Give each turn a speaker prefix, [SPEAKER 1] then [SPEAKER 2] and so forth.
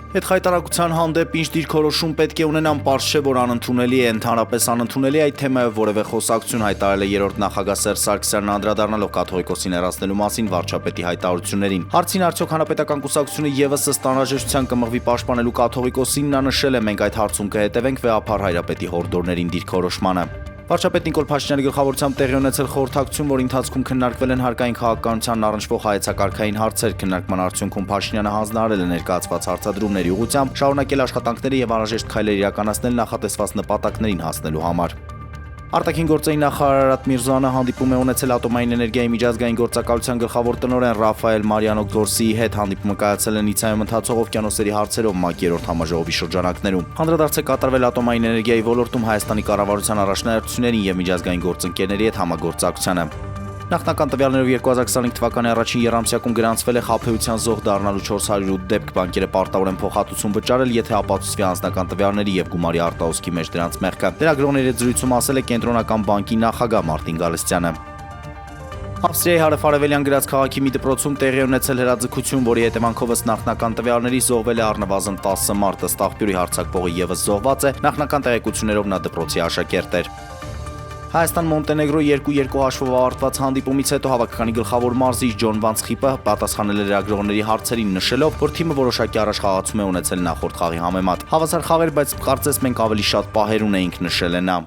[SPEAKER 1] Հետխայտարակության հանդեպ ինչ դիրքորոշում պետք է ունենան, պարզ չէ, որ անընդունելի է, ընդհանրապես անընդունելի այդ թեմայով որևէ խոսակցություն հայտարարել է երրորդ նախագահ Սերժ Սարգսյանն անդրադառնալով կաթողիկոսին հեռացնելու մասին վարչապետի հայտարարություններին։ Հարցին արդյոք հանրապետական կուսակցությունը եւս ըստ անհրաժեշտության կմղվի պաշտպանելու կաթողիկոսին, նա նշել է. մենք այդ հարցում կհետևենք վեհափառ հայրապետի հորդորներին դիրքորոշմանը։ Վարչապետ Նիկոլ Փաշինյանի գլխավորությամբ տեղի ունեցել խորհրդակցություն, որի ընթացքում քննարկվել են հարկային քաղաքականությանն առնչվող հայեցակարգային հարցեր։ Քննարկման արդյունքում Փաշինյանը հանձնարարել է ներկայացված հարցադրումների ուղղությամբ շարունակել աշխատանքները եւ անհրաժեշտ քայլեր իրականացնել նախատեսված նպատակներին հասնելու համար։ Արտաքին գործերի նախարար Արարատ Միրզոյանը հանդիպում է ունեցել ատոմային էներգիայի միջազգային գործակալության գլխավոր տնօրեն Ռաֆայել Մարիանո Գորսիի հետ։ Հանդիպումը կայացել է Նիցայում ընթացող օվկիանոսերի հարցերով ՄԱԿ երրորդ համաժողովի շրջանակներում։ Անդրադարձ է կատարվել ատոմային էներգիայի ոլորտում Հայաստանի կառավարության առաջնահերթություններին եւ միջազգային գործընկերների հետ համագործակցությանը։ Նախնական տվյալներով 2025 թվականի առաջին եռամսյակում գրանցվել է խաբեության զոհ դառնալու 408 դեպք։ Բանկերը պարտավոր են փոխհատուցում վճարել, եթե ապացուցվի անձնական տվյալների եւ գումարի արտահոսքի մեջ դրանց մեղքը։ Լրագրողների հետ զրույցում ասել է Կենտրոնական բանկի նախագահ Մարտին Գալստյանը։ Ավստրիայի հարավարևելյան գրած քաղաքի մի դպրոցում տեղի ունեցել հրաձգություն, որի հետևանքով ըստ նախնական տվյալների զոհվել է առնվազն 10 մարդ։ Ըստ աղբյուրի հարձակվողը եւս զոհված է։ Նախնական տեղեկություններով նա դպրոցի աշակերտ էր։ Հայաստան-Մոնտենեգրո 2-2 հաշվով ավարտված հանդիպումից հետո հավաքականի գլխավոր մարզիչ Ջոն Վանցխիպը պատասխանել է լրագրողների հարցերին, նշելով, որ թիմը որոշակի առաջխաղացում է ունեցել նախորդ խաղի համեմատ։ Հավասար խաղեր, բայց կարծես մենք ավելի շատ պահեր ունեինք, նշել է նա։